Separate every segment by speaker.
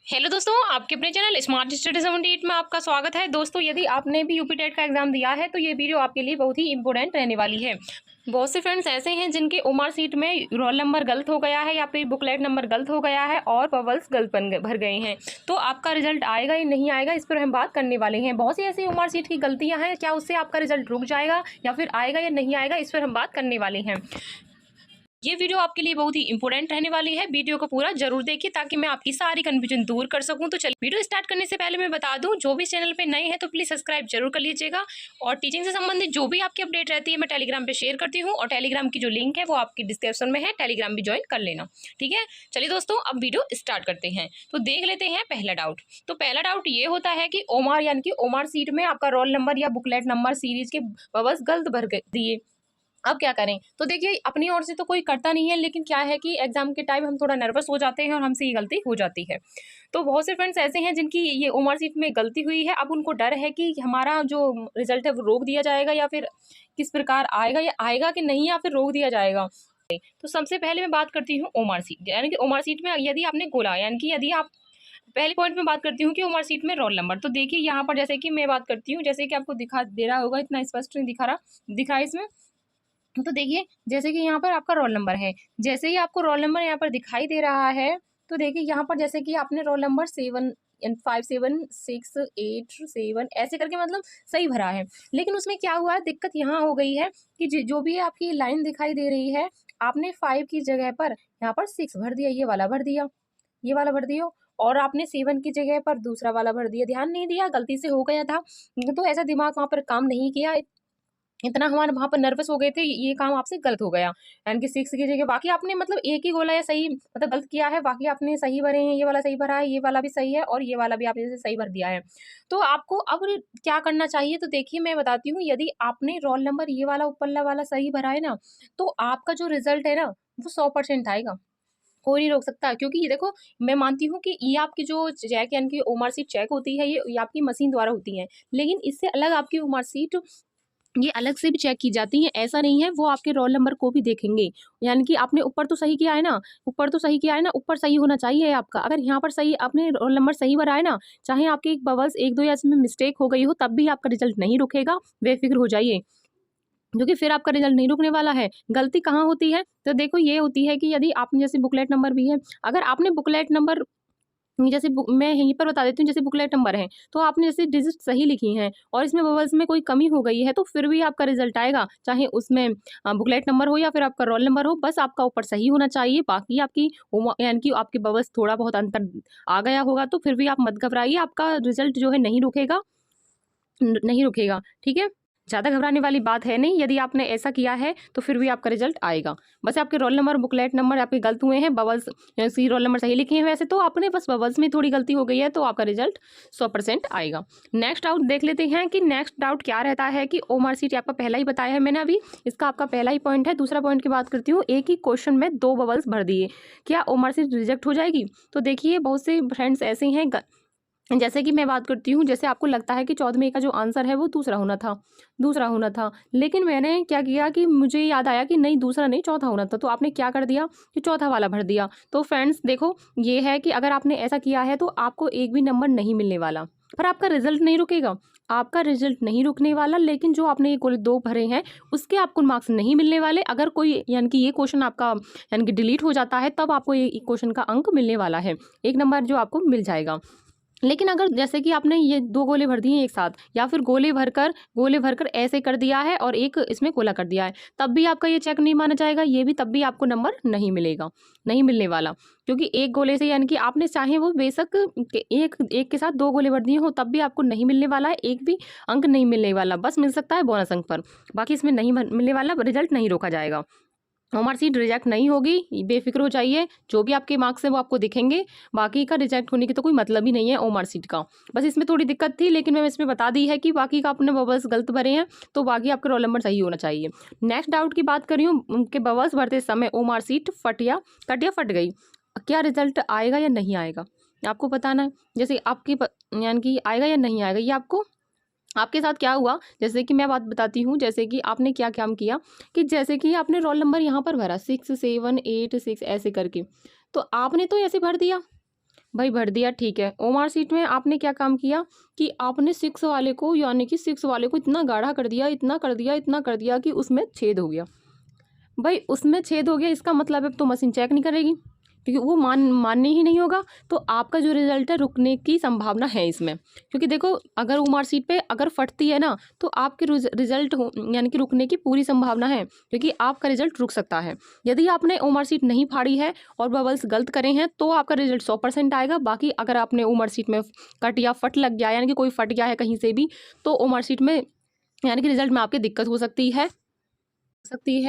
Speaker 1: Hello दोस्तों, आपके अपने चैनल स्मार्ट स्टडी 78 में आपका स्वागत है। दोस्तों, यदि आपने भी यूपी टेट का एग्जाम दिया है तो ये वीडियो आपके लिए बहुत ही इंपॉर्टेंट रहने वाली है। बहुत से फ्रेंड्स ऐसे हैं जिनके ओमार सीट में रोल नंबर गलत हो गया है या फिर बुकलेट नंबर गलत हो गया है और बबल्स गलत भर गए हैं। तो आपका रिजल्ट आएगा या नहीं आएगा, इस पर हम बात करने वाले हैं। बहुत सी ऐसी ओमार सीट की गलतियां हैं, क्या उससे आपका रिजल्ट रुक जाएगा या फिर आएगा या नहीं आएगा, इस पर हम बात करने वाले हैं। ये वीडियो आपके लिए बहुत ही इंपॉर्टेंट रहने वाली है। वीडियो को पूरा जरूर देखिए ताकि मैं आपकी सारी कंफ्यूजन दूर कर सकूं। तो चलिए वीडियो स्टार्ट करने से पहले मैं बता दूं, जो भी चैनल पे नए हैं तो प्लीज सब्सक्राइब जरूर कर लीजिएगा। और टीचिंग से संबंधित जो भी आपकी अपडेट रहती है मैं टेलीग्राम पे शेयर करती हूँ, और टेलीग्राम की जो लिंक है वो आपकी डिस्क्रिप्शन में है, टेलीग्राम भी ज्वाइन कर लेना। ठीक है, चलिए दोस्तों अब वीडियो स्टार्ट करते हैं। तो देख लेते हैं पहला डाउट। तो पहला डाउट ये होता है कि ओमार यानी कि ओमार सीट में आपका रोल नंबर या बुकलेट नंबर सीरीज के बबल्स गलत भर दिए। अब क्या करें? तो देखिए, अपनी ओर से तो कोई करता नहीं है, लेकिन क्या है कि एग्जाम के टाइम हम थोड़ा नर्वस हो जाते हैं और हमसे ये गलती हो जाती है। तो बहुत से फ्रेंड्स ऐसे हैं जिनकी ये ओमार सीट में गलती हुई है। अब उनको डर है कि हमारा जो रिजल्ट है वो रोक दिया जाएगा या फिर किस प्रकार आएगा, या आएगा कि नहीं या फिर रोक दिया जाएगा। तो सबसे पहले मैं बात करती हूँ ओमार सीट, यानी कि ओमार सीट में यदि आपने गोला, यानी कि यदि आप पहले पॉइंट में बात करती हूँ कि ओमार सीट में रोल नंबर। तो देखिए यहाँ पर जैसे कि मैं बात करती हूँ, जैसे कि आपको दिखा दे रहा होगा, इतना स्पष्ट नहीं दिख रहा है इसमें। तो देखिए, जैसे कि यहाँ पर आपका रोल नंबर है, जैसे ही आपको रोल नंबर यहाँ पर दिखाई दे रहा है, तो देखिए यहाँ पर जैसे कि आपने रोल नंबर 75768 ऐसे करके मतलब सही भरा है। लेकिन उसमें क्या हुआ है, दिक्कत यहाँ हो गई है कि जो भी आपकी लाइन दिखाई दे रही है, आपने 5 की जगह पर यहाँ पर 6 भर दिया, ये वाला भर दिया, ये वाला भर दिया, और आपने 7 की जगह पर दूसरा वाला भर दिया। ध्यान नहीं दिया, गलती से हो गया था। तो ऐसा दिमाग वहाँ पर काम नहीं किया, इतना हमारे वहां पर नर्वस हो गए थे, ये काम आपसे गलत हो गया। यानी कि 6 की जगह बाकी आपने मतलब एक ही गोला या सही मतलब गलत किया है, बाकी आपने सही भरे हैं। ये वाला सही भरा है, ये वाला भी सही है, और ये वाला भी आपने जैसे सही भर दिया है। तो आपको अब क्या करना चाहिए? तो देखिए मैं बताती हूँ, यदि आपने रोल नंबर ये वाला ऊपरला वाला सही भरा है ना, तो आपका जो रिजल्ट है ना वो 100% आएगा। कोई नहीं रोक सकता, क्योंकि ये देखो, मैं मानती हूँ कि ये आपकी जो चेक यानी कि ओमार सीट चेक होती है, ये आपकी मशीन द्वारा होती है। लेकिन इससे अलग आपकी ओमार सीट ये अलग से भी चेक की जाती हैं। ऐसा नहीं है, वो आपके रोल नंबर को भी देखेंगे। यानी कि आपने ऊपर तो सही किया है ना, ऊपर तो सही किया है ना, ऊपर सही होना चाहिए आपका। अगर यहाँ पर सही आपने रोल नंबर सही भरा है ना, चाहे आपके एक बबल्स 1-2 या इसमें मिस्टेक हो गई हो, तब भी आपका रिजल्ट नहीं रुकेगा। बेफिक्र हो जाइए, क्योंकि फिर आपका रिजल्ट नहीं रुकने वाला है। गलती कहाँ होती है? तो देखो, ये होती है कि यदि आपने जैसे बुकलेट नंबर भी है, अगर आपने बुकलेट नंबर जैसे मैं यहीं पर बता देती हूँ, जैसे बुकलेट नंबर है तो आपने जैसे डिजिट सही लिखी हैं और इसमें बबल्स में कोई कमी हो गई है, तो फिर भी आपका रिजल्ट आएगा, चाहे उसमें बुकलेट नंबर हो या फिर आपका रोल नंबर हो। बस आपका ऊपर सही होना चाहिए, बाकी आपकी यानी कि आपके बबल्स थोड़ा बहुत अंतर आ गया होगा तो फिर भी आप मत घबराइए, आपका रिजल्ट जो है नहीं रुकेगा, नहीं रुकेगा। ठीक है, ज़्यादा घबराने वाली बात है नहीं। यदि आपने ऐसा किया है तो फिर भी आपका रिजल्ट आएगा। बस आपके रोल नंबर बुकलेट नंबर आपके गलत हुए हैं, बबल्स सी रोल नंबर सही लिखे हैं वैसे, तो आपने बस बबल्स में थोड़ी गलती हो गई है, तो आपका रिजल्ट 100% आएगा। नेक्स्ट डाउट देख लेते हैं कि नेक्स्ट डाउट क्या रहता है कि ओमार सीट आपका पहला ही बताया है मैंने अभी, इसका आपका पहला ही पॉइंट है। दूसरा पॉइंट की बात करती हूँ, एक ही क्वेश्चन में 2 बबल्स भर दिए, क्या ओमार सीट रिजेक्ट हो जाएगी? तो देखिए, बहुत से फ्रेंड्स ऐसे हैं, जैसे कि मैं बात करती हूँ, जैसे आपको लगता है कि 14वें का जो आंसर है वो दूसरा होना था, लेकिन मैंने क्या किया कि मुझे याद आया कि नहीं, दूसरा नहीं चौथा होना था, तो आपने क्या कर दिया कि चौथा वाला भर दिया। तो फ्रेंड्स देखो, ये है कि अगर आपने ऐसा किया है तो आपको एक भी नंबर नहीं मिलने वाला, पर आपका रिजल्ट नहीं रुकेगा, आपका रिजल्ट नहीं रुकने वाला। लेकिन जो आपने ये कुल 2 भरे हैं उसके आपको मार्क्स नहीं मिलने वाले। अगर कोई यानी कि ये क्वेश्चन आपका यानी कि डिलीट हो जाता है, तब आपको ये क्वेश्चन का अंक मिलने वाला है, 1 नंबर जो आपको मिल जाएगा। लेकिन अगर जैसे कि आपने ये 2 गोले भर दिए एक साथ, या फिर गोले भरकर ऐसे कर दिया है और एक इसमें गोला कर दिया है, तब भी आपका ये चेक नहीं माना जाएगा, ये भी तब भी आपको नंबर नहीं मिलेगा, नहीं मिलने वाला। क्योंकि एक गोले से यानी कि आपने चाहे वो बेशक एक के साथ 2 गोले भर दिए हो, तब भी आपको नहीं मिलने वाला है, एक भी अंक नहीं मिलने वाला। बस मिल सकता है बोनस अंक पर, बाकी इसमें नहीं मिलने वाला, रिजल्ट नहीं रोका जाएगा। ओमार सीट रिजेक्ट नहीं होगी, बेफिक्र हो जाइए। जो भी आपके मार्क्स हैं वो आपको दिखेंगे, बाकी का रिजेक्ट होने की तो कोई मतलब ही नहीं है ओमार सीट का। बस इसमें थोड़ी दिक्कत थी, लेकिन मैं इसमें बता दी है कि बाकी का आपने बबल्स गलत भरे हैं, तो बाकी आपका रोल नंबर सही होना चाहिए। नेक्स्ट डाउट की बात करी हूँ, उनके बबल्स भरते समय ओमार सीट कट या फट गई, क्या रिजल्ट आएगा या नहीं आएगा, आपको बताना है। जैसे आपकी यानी कि आएगा या नहीं आएगा, ये आपके साथ क्या हुआ, जैसे कि मैं बात बताती हूँ। जैसे कि आपने क्या काम किया कि जैसे कि आपने रोल नंबर यहाँ पर भरा 6 7 8 6 ऐसे करके, तो आपने तो ऐसे भर दिया, भाई भर दिया, ठीक है। ओमार सीट में आपने क्या काम किया कि आपने 6 वाले को, यानी कि 6 वाले को इतना गाढ़ा कर दिया, इतना कर दिया, इतना कर दिया कि उसमें छेद हो गया। भाई उसमें छेद हो गया, इसका मतलब अब तो मशीन चेक नहीं करेगी, क्योंकि वो मानने ही नहीं होगा। तो आपका जो रिजल्ट है रुकने की संभावना है इसमें, क्योंकि देखो अगर ओमार सीट पे अगर फटती है ना तो आपके रिजल्ट यानी कि रुकने की पूरी संभावना है, क्योंकि आपका रिजल्ट रुक सकता है। यदि आपने ओमार सीट नहीं फाड़ी है और बबल्स गलत करे हैं तो आपका रिजल्ट 100% आएगा। बाकी अगर आपने ओमार सीट में कट या फट लग गया, यानी कि कोई फट गया है कहीं से भी, तो ओमार सीट में यानी कि रिजल्ट में आपकी दिक्कत हो सकती है।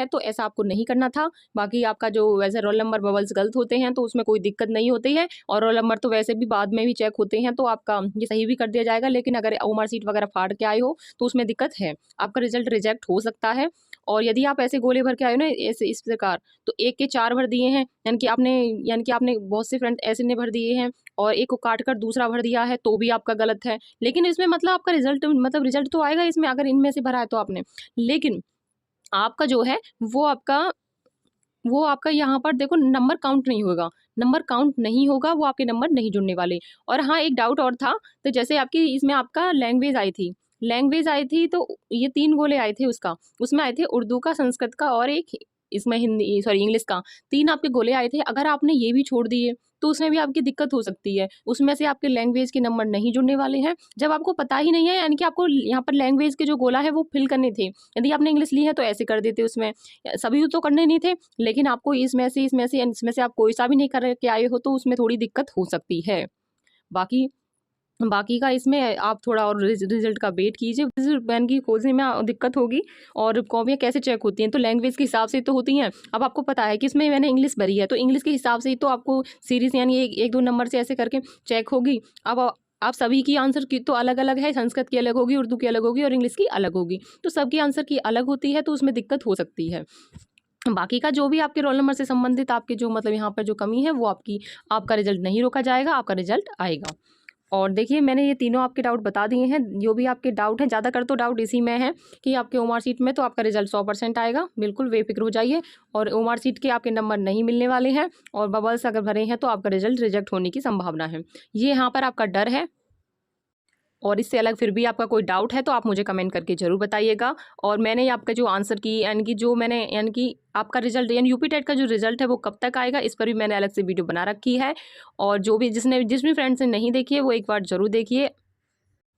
Speaker 1: तो ऐसा आपको नहीं करना था। बाकी आपका जो वैसे रोल नंबर बबल्स गलत होते हैं तो उसमें कोई दिक्कत नहीं होती है, और रोल नंबर तो वैसे भी बाद में भी चेक होते हैं, तो आपका ये सही भी कर दिया जाएगा। लेकिन अगर ओमार सीट वगैरह फाड़ के आए हो तो उसमें दिक्कत है, आपका रिजल्ट रिजेक्ट हो सकता है। और यदि आप ऐसे गोले भर के आए हो ना ऐसे इस प्रकार, तो 1 के 4 भर दिए हैं, यानी कि आपने बहुत से फ्रेंड ऐसे ने भर दिए हैं और एक को काट कर दूसरा भर दिया है, तो भी आपका गलत है। लेकिन इसमें मतलब आपका रिजल्ट तो आएगा इसमें, अगर इनमें से भरा है तो आपने। लेकिन आपका जो है वो आपका यहाँ पर देखो नंबर काउंट नहीं होगा, नंबर काउंट नहीं होगा, वो आपके नंबर नहीं जुड़ने वाले। और हाँ, एक डाउट और था, तो जैसे आपकी इसमें आपका लैंग्वेज आई थी, तो ये 3 गोले आए थे उसमें आए थे उर्दू का, संस्कृत का और एक इसमें इंग्लिश का। 3 आपके गोले आए थे। अगर आपने ये भी छोड़ दिए तो उसमें भी आपकी दिक्कत हो सकती है, उसमें से आपके लैंग्वेज के नंबर नहीं जुड़ने वाले हैं। जब आपको पता ही नहीं है, यानी कि आपको यहाँ पर लैंग्वेज के जो गोला है वो फिल करने थे। यदि आपने इंग्लिश ली है तो ऐसे कर देते, उसमें सभी तो करने नहीं थे, लेकिन आपको इसमें से आप कोई सा भी नहीं करके आए हो तो उसमें थोड़ी दिक्कत हो सकती है। बाकी का इसमें आप थोड़ा और रिजल्ट का वेट कीजिए। बैन की खोजने में दिक्कत होगी। और कॉपियाँ कैसे चेक होती हैं, तो लैंग्वेज के हिसाब से तो होती हैं। अब आपको पता है कि इसमें मैंने इंग्लिश भरी है, तो इंग्लिश के हिसाब से ही तो आपको सीरीज यानी एक 2 नंबर से ऐसे करके चेक होगी। अब आप सभी की आंसर की तो अलग अलग है, संस्कृत की अलग होगी, उर्दू की अलग होगी और इंग्लिश की अलग होगी, तो सबकी आंसर की अलग होती है, तो उसमें दिक्कत हो सकती है। बाकी का जो भी आपके रोल नंबर से संबंधित आपके जो मतलब यहाँ पर जो कमी है वो आपका रिजल्ट नहीं रोका जाएगा, आपका रिजल्ट आएगा। और देखिए मैंने ये तीनों आपके डाउट बता दिए हैं। जो भी आपके डाउट हैं, ज़्यादातर तो डाउट इसी में है कि आपके ओमार सीट में तो आपका रिजल्ट 100% आएगा, बिल्कुल बेफिक्र हो जाइए। और ओमार सीट के आपके नंबर नहीं मिलने वाले हैं, और बबल्स अगर भरे हैं तो आपका रिजल्ट रिजेक्ट होने की संभावना है। ये यहाँ पर आपका डर है। और इससे अलग फिर भी आपका कोई डाउट है तो आप मुझे कमेंट करके ज़रूर बताइएगा। और मैंने आपका जो आंसर की यानी कि आपका रिजल्ट यानी यूपी टेट का जो रिजल्ट है वो कब तक आएगा, इस पर भी मैंने अलग से वीडियो बना रखी है। और जिस भी फ्रेंड्स ने नहीं देखी है वो एक बार ज़रूर देखिए।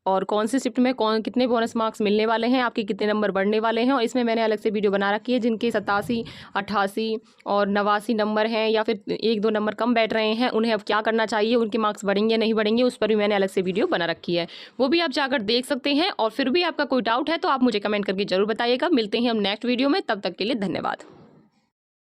Speaker 1: और कौन सी शिफ्ट में कितने बोनस मार्क्स मिलने वाले हैं, आपके कितने नंबर बढ़ने वाले हैं, और इसमें मैंने अलग से वीडियो बना रखी है। जिनके 87, 88 और 89 नंबर हैं, या फिर 1-2 नंबर कम बैठ रहे हैं, उन्हें अब क्या करना चाहिए, उनके मार्क्स बढ़ेंगे नहीं बढ़ेंगे, उस पर भी मैंने अलग से वीडियो बना रखी है, वो भी आप जाकर देख सकते हैं। और फिर भी आपका कोई डाउट है तो आप मुझे कमेंट करके जरूर बताइएगा। मिलते हैं हम नेक्स्ट वीडियो में, तब तक के लिए धन्यवाद।